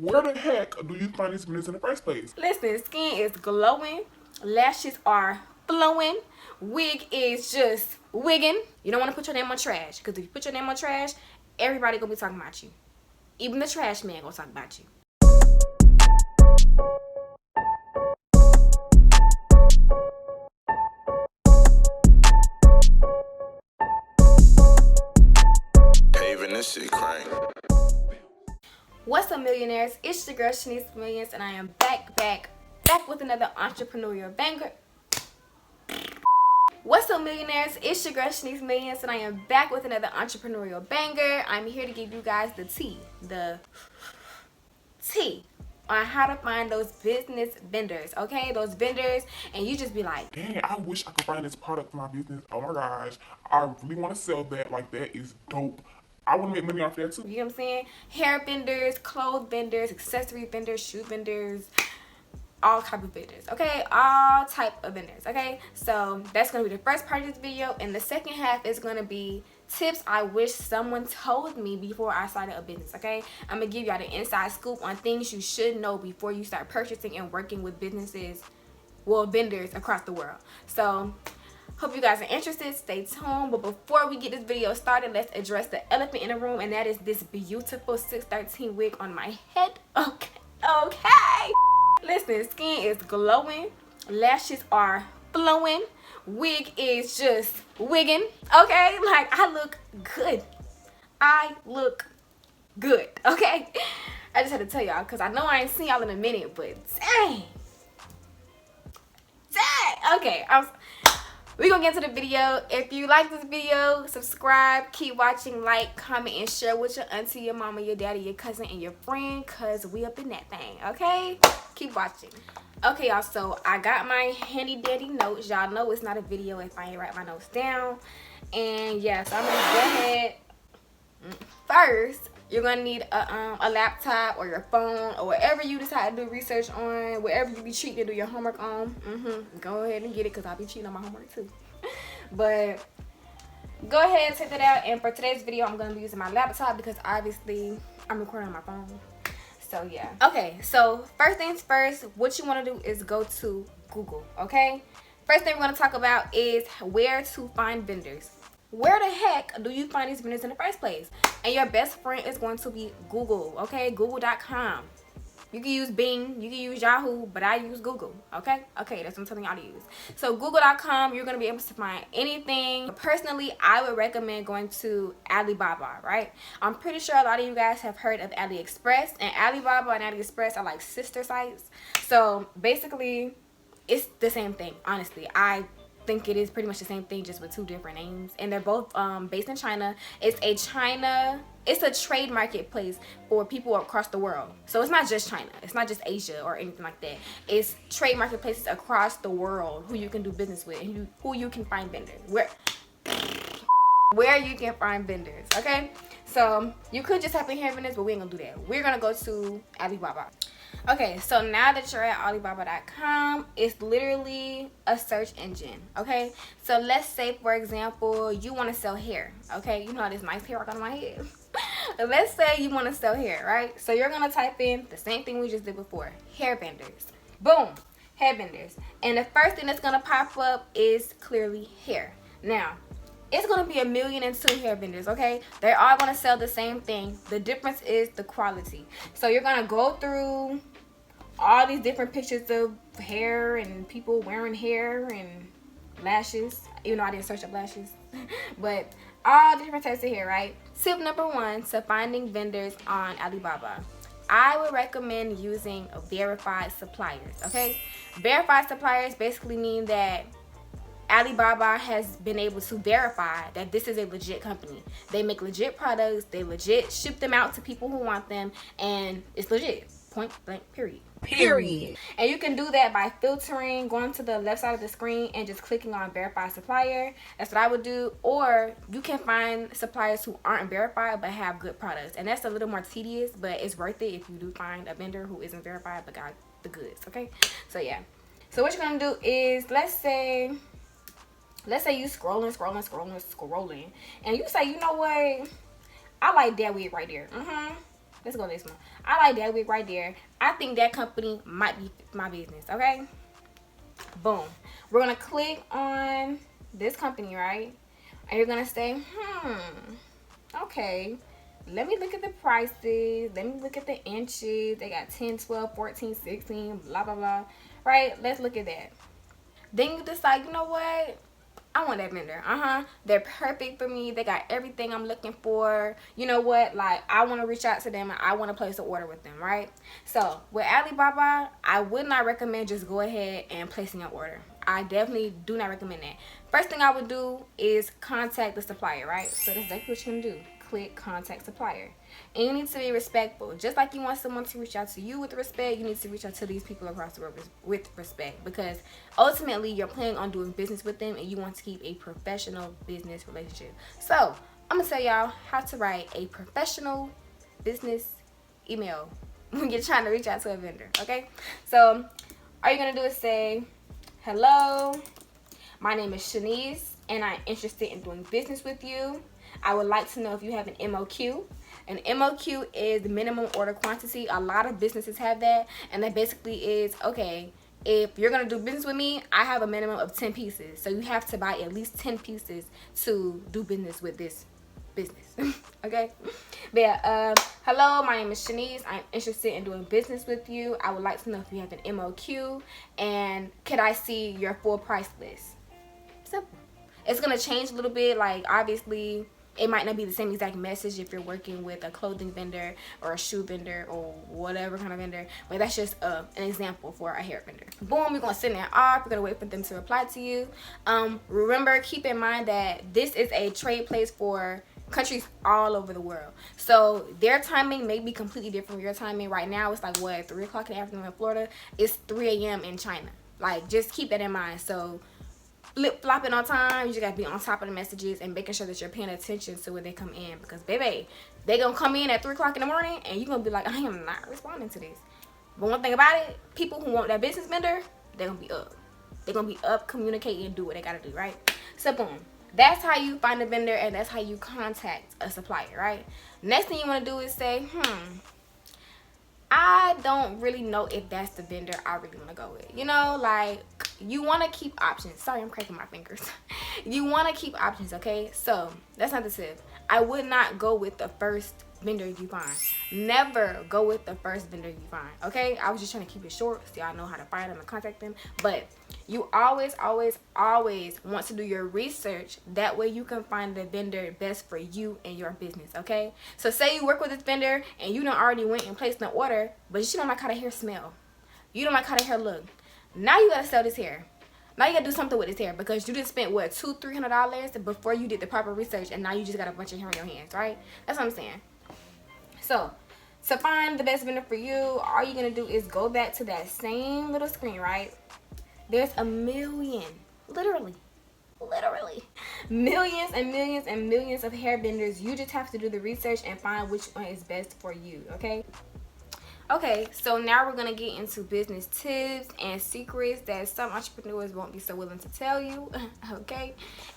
Where the heck do you find these vendors in the first place? Listen, skin is glowing, lashes are flowing, wig is just wigging. You don't want to put your name on trash, because if you put your name on trash, everybody gonna be talking about you. Even the trash man gonna talk about you. Paving this shit crank. What's up, millionaires? It's your girl Shanice Millions, and I am back with another entrepreneurial banger. What's up, millionaires? It's your girl Shanice Millions, and I am back with another entrepreneurial banger. I'm here to give you guys the tea on how to find those business vendors, okay? Those vendors, and you just be like, Dang, I wish I could find this product for my business. Oh my gosh, I really want to sell that. Like, that is dope. I want to make money off that too. you know what I'm saying? Hair vendors, clothes vendors, accessory vendors, shoe vendors, all type of vendors, okay? All type of vendors, okay? So that's gonna be the first part of this video, and the second half is gonna be tips I wish someone told me before I started a business, okay? I'm gonna give y'all the inside scoop on things you should know before you start purchasing and working with businesses, well, vendors across the world. So hope you guys are interested. Stay tuned. But before we get this video started, let's address the elephant in the room, and that is this beautiful 613 wig on my head. Okay. Listen, skin is glowing, lashes are flowing, wig is just wigging, okay? Like, I look good. Okay? I just had to tell y'all, because I know I ain't seen y'all in a minute, but dang. Okay, we're gonna get into the video. If you like this video, subscribe, keep watching, like, comment, and share with your auntie, your mama, your daddy, your cousin, and your friend, because we up in that thing, okay? Keep watching. Okay, y'all, so I got my handy dandy notes. Y'all know it's not a video if I ain't write my notes down. And yeah, so I'm gonna go ahead. First, you're gonna need a laptop or your phone or whatever you decide to do research on, wherever you be cheating to do your homework on. Go ahead and get it, because I'll be cheating on my homework too. But go ahead and take that out. And for today's video, I'm gonna be using my laptop because obviously I'm recording on my phone. So yeah. Okay, so first things first, what you want to do is go to Google, okay? First thing we're going to talk about is where to find vendors. Where the heck do you find these vendors in the first place? And your best friend is going to be Google, okay? Google.com. You can use Bing, you can use Yahoo, but I use Google, okay? Okay, that's what I'm telling y'all to use. So Google.com, you're going to be able to find anything. Personally, I would recommend going to Alibaba, right? I'm pretty sure a lot of you guys have heard of AliExpress, and Alibaba and AliExpress are like sister sites. So basically, it's the same thing, honestly. I think it is pretty much the same thing, just with two different names, and they're both based in China. It's a trade marketplace for people across the world. So it's not just China, it's not just Asia or anything like that. It's trade marketplaces across the world who you can do business with, and who you can find vendors where you can find vendors, okay? So you could just type in hair vendors, but we ain't gonna do that. We're gonna go to Alibaba. Okay, so now that you're at Alibaba.com, it's literally a search engine, okay? So let's say, for example, you want to sell hair, okay? You know how this nice hair on my head. Let's say you want to sell hair, right? So you're going to type in the same thing we just did before, hair vendors. Boom, hair vendors. And the first thing that's going to pop up is clearly hair. Now, it's going to be 1,000,002 hair vendors, okay? They're all going to sell the same thing. The difference is the quality. So you're going to go through all these different pictures of hair and people wearing hair and lashes, even though I didn't search up lashes. But all different types of hair, right? Tip number one to finding vendors on Alibaba. I would recommend using verified suppliers, okay? Verified suppliers basically mean that Alibaba has been able to verify that this is a legit company. They make legit products, they legit ship them out to people who want them, and it's legit. Point blank, period. And you can do that by filtering, going to the left side of the screen and just clicking on verify supplier. That's what I would do. Or you can find suppliers who aren't verified but have good products, and that's a little more tedious, but it's worth it if you do find a vendor who isn't verified but got the goods, okay? So yeah, so what you're gonna do is, let's say you scrolling, and you say, you know what, I like that wig right there. Let's go this one. I like that wig right there. I think that company might be my business, okay? Boom. We're going to click on this company, right? And you're going to say, okay. Let me look at the prices. Let me look at the inches. They got 10, 12, 14, 16, blah, blah, blah. Right? Let's look at that. Then you decide, you know what? I want that vendor. They're perfect for me. They got everything I'm looking for. You know what? Like, I want to reach out to them and I want to place an order with them, right? So, with Alibaba, I would not recommend just go ahead and placing an order. I definitely do not recommend that. First thing I would do is contact the supplier, right? So, that's exactly what you're going to do. Click contact supplier. And you need to be respectful. Just like you want someone to reach out to you with respect, you need to reach out to these people across the world with respect, because ultimately you're planning on doing business with them and you want to keep a professional business relationship. So I'm gonna tell y'all how to write a professional business email when you're trying to reach out to a vendor. Okay, so all you're gonna do is say, hello, my name is Shanice and I'm interested in doing business with you. I would like to know if you have an MOQ. An MOQ is the minimum order quantity. A lot of businesses have that, and that basically is, okay, if you're going to do business with me, I have a minimum of 10 pieces. So you have to buy at least 10 pieces to do business with this business. Okay? But yeah, hello, my name is Shanice. I'm interested in doing business with you. I would like to know if you have an MOQ, and could I see your full price list? Simple. It's going to change a little bit. Like, obviously, it might not be the same exact message if you're working with a clothing vendor or a shoe vendor or whatever kind of vendor, but that's just an example for a hair vendor. Boom, you're going to send that off. You're going to wait for them to reply to you. Remember, keep in mind that this is a trade place for countries all over the world. So their timing may be completely different from your timing. Right now, it's like, what, 3 o'clock in the afternoon in Florida? It's 3 a.m. in China. Like, just keep that in mind. So flip-flopping on time, you just gotta be on top of the messages and making sure that you're paying attention to when they come in, because baby, they gonna come in at 3 o'clock in the morning and you're gonna be like, I am not responding to this. But one thing about it, people who want that business vendor, they're gonna be up. They're gonna be up, communicate, and do what they gotta do, right? So boom, that's how you find a vendor and that's how you contact a supplier, right? Next thing you want to do is say, I don't really know if that's the vendor I really want to go with. You know, like, you want to keep options. Sorry, I'm cracking my fingers. You want to keep options, okay? So that's not the tip. I would not go with the first vendor you find. Never go with the first vendor you find, okay? I was just trying to keep it short so y'all know how to find them and contact them. But you always want to do your research. That way you can find the vendor best for you and your business, okay? So say you work with this vendor and you done already went and placed an order, but you don't like how the hair smell. You don't like how the hair look. Now you gotta sell this hair. Now you gotta do something with this hair, because you just spent what, $200-300 before you did the proper research, and now you just got a bunch of hair in your hands, right? That's what I'm saying. So to find the best vendor for you, all you're gonna do is go back to that same little screen, right? There's a million, literally millions and millions and millions of hair vendors. You just have to do the research and find which one is best for you, okay? Okay, so now we're gonna get into business tips and secrets that some entrepreneurs won't be so willing to tell you, okay?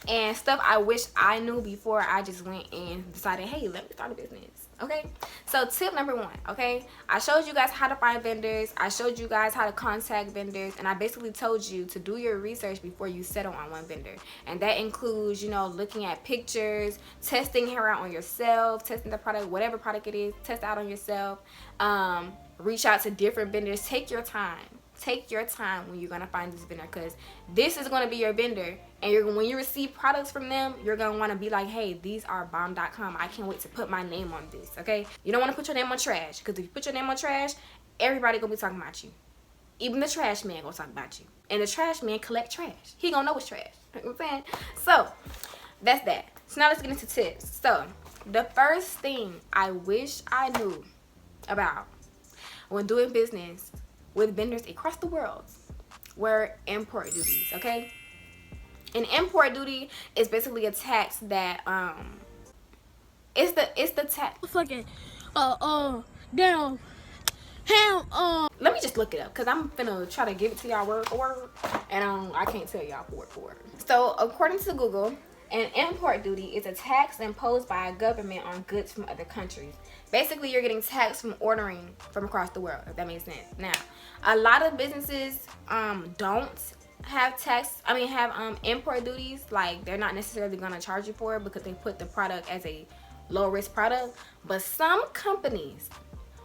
And stuff I wish I knew before I just went and decided, hey, let me start a business, okay? So tip number 1, okay? I showed you guys how to find vendors. I showed you guys how to contact vendors, and I basically told you to do your research before you settle on one vendor. And that includes, you know, looking at pictures, testing hair out on yourself, testing the product, whatever product it is, test out on yourself. Reach out to different vendors. Take your time. Take your time when you're going to find this vendor, because this is going to be your vendor. And when you receive products from them, you're going to want to be like, hey, these are bomb.com. I can't wait to put my name on this, okay? You don't want to put your name on trash, because if you put your name on trash, everybody going to be talking about you. Even the trash man going to talk about you. And the trash man collect trash. He going to know it's trash. You know what I'm saying? So, that's that. So, now let's get into tips. So, the first thing I wish I knew about when doing business with vendors across the world were import duties, okay? An import duty is basically a tax that it's the tax. Fucking damn ham Let me just look it up, because I'm finna try to give it to y'all word for word, and I can't tell y'all word for word. So according to Google, An import duty is a tax imposed by a government on goods from other countries. Basically, you're getting taxed from ordering from across the world, if that makes sense. Now, a lot of businesses don't have import duties. Like, they're not necessarily going to charge you for it because they put the product as a low risk product. But some companies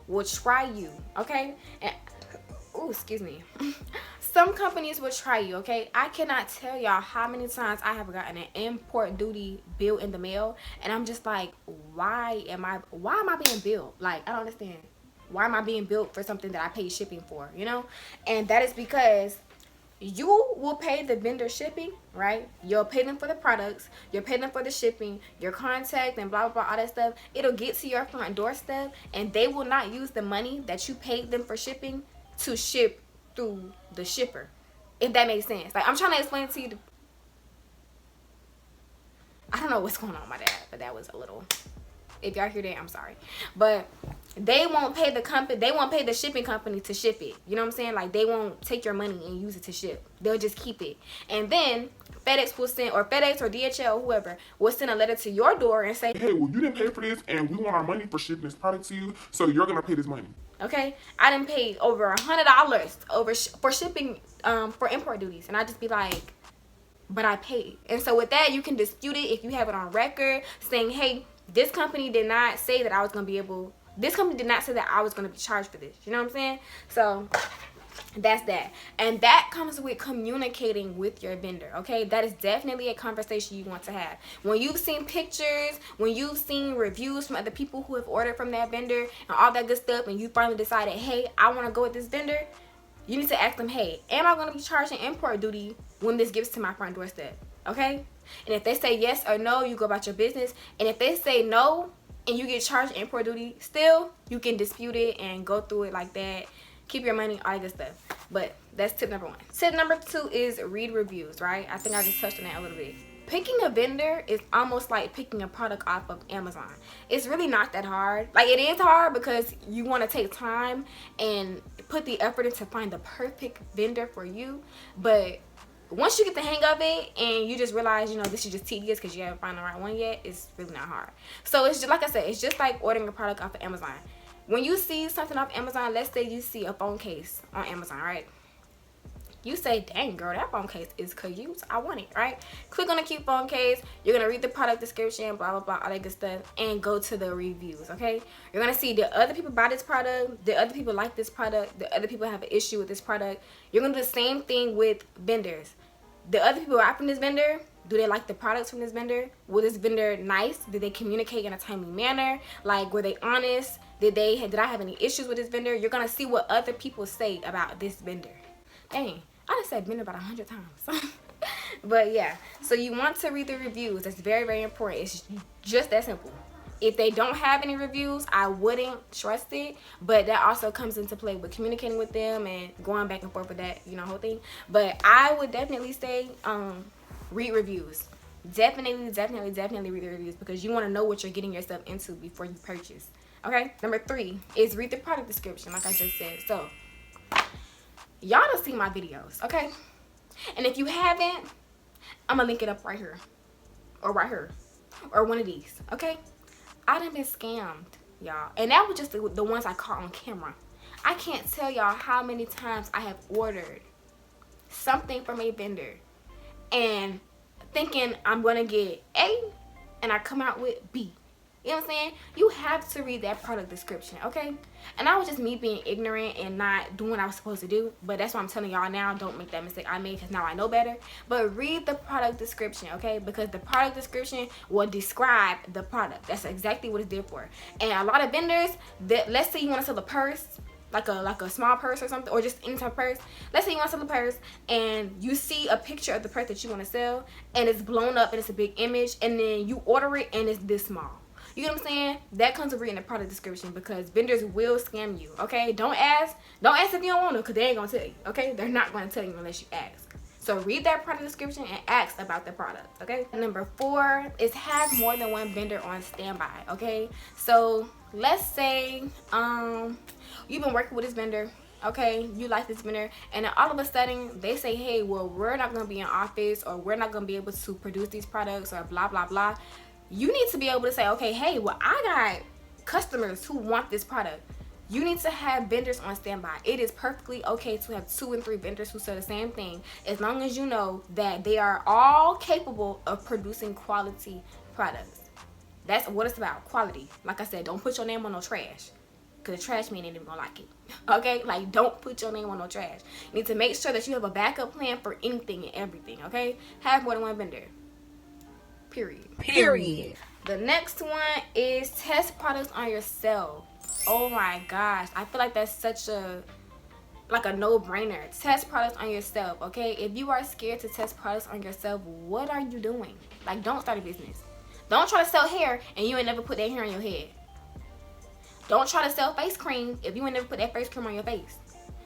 will try you, okay? And excuse me. Some companies will try you, okay? I cannot tell y'all how many times I have gotten an import duty bill in the mail, and I'm just like, why am I being billed? Like, I don't understand. Why am I being billed for something that I paid shipping for, you know? And that is because you will pay the vendor shipping, right? You'll pay them for the products, you'll pay them for the shipping, your contact, and blah blah blah, all that stuff. It'll get to your front doorstep, and they will not use the money that you paid them for shipping to ship through the shipper, if that makes sense. Like, I'm trying to explain to you. I don't know what's going on with my dad, but that was a little. If y'all hear that, I'm sorry, but they won't pay the company. They won't pay the shipping company to ship it. You know what I'm saying? Like, they won't take your money and use it to ship. They'll just keep it, and then FedEx will send, or FedEx or DHL, whoever, will send a letter to your door and say, hey, well, you didn't pay for this, and we want our money for shipping this product to you, so you're gonna pay this money. Okay, I done paid over $100 for shipping for import duties, and I just be like, but I paid. And so with that, you can dispute it if you have it on record saying, hey, this company did not say that I was gonna be able. This company did not say that I was gonna be charged for this. You know what I'm saying? So that's that. And that comes with communicating with your vendor, okay? That is definitely a conversation you want to have. When you've seen pictures, when you've seen reviews from other people who have ordered from that vendor and all that good stuff, and you finally decided, hey, I want to go with this vendor, you need to ask them, hey, am I going to be charged an import duty when this gets to my front doorstep, okay? And if they say yes or no, you go about your business. And if they say no and you get charged import duty, still, you can dispute it and go through it like that. Keep your money, all that good stuff. But that's tip number 1. Tip number 2 is read reviews, right? I think I just touched on that a little bit. Picking a vendor is almost like picking a product off of Amazon. It's really not that hard. Like, it is hard because you want to take time and put the effort into find the perfect vendor for you. But once you get the hang of it and you just realize, you know, this is just tedious because you haven't found the right one yet, it's really not hard. So it's just, like I said, it's just like ordering a product off of Amazon. When you see something off Amazon, let's say you see a phone case on Amazon, right? You say, dang, girl, that phone case is cute. I want it, right? Click on the cute phone case. You're going to read the product description, blah, blah, blah, all that good stuff, and go to the reviews, okay? You're going to see the other people buy this product, the other people like this product, the other people have an issue with this product. You're going to do the same thing with vendors. The other people buy from this vendor, do they like the products from this vendor? Was this vendor nice? Did they communicate in a timely manner? Like, were they honest? Did I have any issues with this vendor? You're going to see what other people say about this vendor. Dang, I done said vendor about 100 times. But yeah, so you want to read the reviews. That's very, very important. It's just that simple. If they don't have any reviews, I wouldn't trust it. But that also comes into play with communicating with them and going back and forth with that, you know, whole thing. But I would definitely say read reviews. Definitely read the reviews because you want to know what you're getting yourself into before you purchase. Okay? Number 3 is read the product description, like I just said. So, y'all done seen my videos, okay? And if you haven't, I'm gonna link it up right here. Or right here. Or one of these, okay? I done been scammed, y'all. And that was just the ones I caught on camera. I can't tell y'all how many times I have ordered something from a vendor and thinking I'm gonna get A and I come out with B. You know what I'm saying? You have to read that product description, okay? And that was just me being ignorant and not doing what I was supposed to do. But that's why I'm telling y'all now, don't make that mistake I made because now I know better. But read the product description, okay? Because the product description will describe the product. That's exactly what it's there for. And a lot of vendors, let's say you want to sell a purse, like a small purse or something, or just any type of purse. Let's say you want to sell a purse and you see a picture of the purse that you want to sell and it's blown up and it's a big image, and then you order it and it's this small. You know what I'm saying? That comes with reading the product description because vendors will scam you, okay? Don't ask if you don't want to because they ain't going to tell you, okay? They're not going to tell you unless you ask. So read that product description and ask about the product, okay? Number 4 is have more than one vendor on standby, okay? So let's say you've been working with this vendor, okay, you like this vendor, and then all of a sudden they say, hey, well, we're not going to be in office, or we're not going to be able to produce these products, or blah blah blah. You need to be able to say, okay, hey, well, I got customers who want this product. You need to have vendors on standby. It is perfectly okay to have 2 and 3 vendors who sell the same thing, as long as you know that they are all capable of producing quality products. That's what it's about, quality. Like I said, don't put your name on no trash, because the trash man ain't even gonna like it. Okay, like, don't put your name on no trash. You need to make sure that you have a backup plan for anything and everything, okay? Have more than one vendor. Period. The next one is test products on yourself. Oh my gosh, I feel like that's such a no-brainer. Test products on yourself, okay? If you are scared to test products on yourself, what are you doing? Like, don't start a business. Don't try to sell hair and you ain't never put that hair on your head. Don't try to sell face cream if you ain't never put that face cream on your face.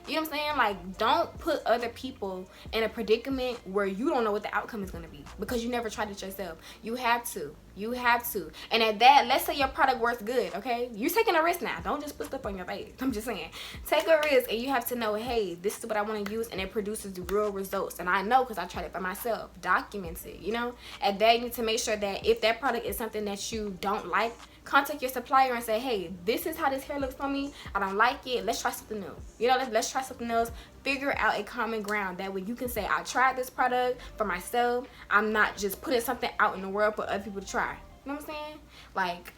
You know what I'm saying? Like, don't put other people in a predicament where you don't know what the outcome is going to be, because you never tried it yourself. You have to. You have to. And at that, let's say your product works good, okay? You're taking a risk now. Don't just put stuff on your face. I'm just saying. Take a risk, and you have to know, hey, this is what I want to use, and it produces the real results. And I know because I tried it for myself. Document it, you know? At that, you need to make sure that if that product is something that you don't like, contact your supplier and say, hey, this is how this hair looks on me. I don't like it. Let's try something new. You know, let's try something else. Figure out a common ground. That way you can say, I tried this product for myself. I'm not just putting something out in the world for other people to try. You know what I'm saying? Like,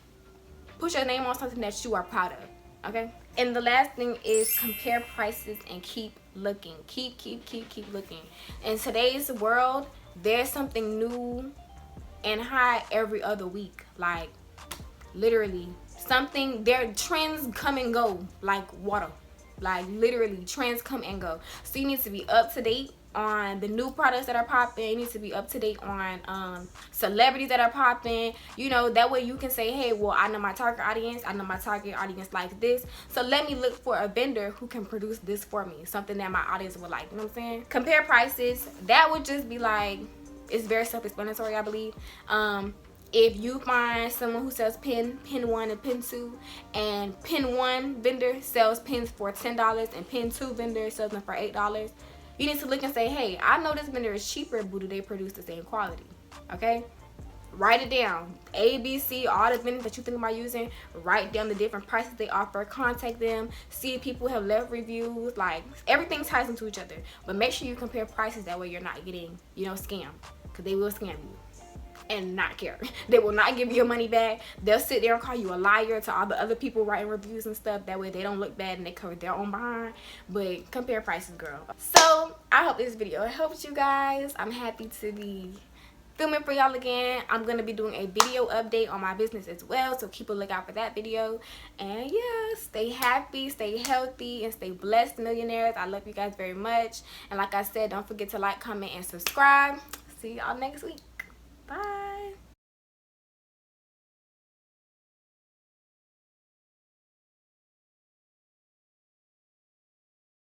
put your name on something that you are proud of. Okay? And the last thing is compare prices and keep looking. Keep looking. In today's world, there's something new and high every other week. Like, literally, trends come and go like water. Like, literally, trends come and go. So you need to be up to date on the new products that are popping. You need to be up to date on celebrities that are popping. You know, that way you can say, hey, well, I know my target audience. I know my target audience likes this. So let me look for a vendor who can produce this for me. Something that my audience would like. You know what I'm saying? Compare prices. That would just be like, it's very self-explanatory, I believe. If you find someone who sells pin 1 and pin 2, and pin 1 vendor sells pins for $10 and pin 2 vendor sells them for $8, you need to look and say, hey, I know this vendor is cheaper, but do they produce the same quality? Okay? Write it down. A, B, C, all the vendors that you think about using. Write down the different prices they offer. Contact them. See if people have left reviews. Like, everything ties into each other. But make sure you compare prices. That way you're not getting, scammed. Because they will scam you and not care. They will not give you your money back. They'll sit there and call you a liar to all the other people writing reviews and stuff. That way they don't look bad and they cover their own behind. But compare prices, girl. So I hope this video helped you guys. I'm happy to be filming for y'all again. I'm gonna be doing a video update on my business as well, so keep a lookout for that video. And yeah, stay happy, stay healthy, and stay blessed, millionaires. I love you guys very much. And like I said, don't forget to like, comment, and subscribe. See y'all next week. Bye.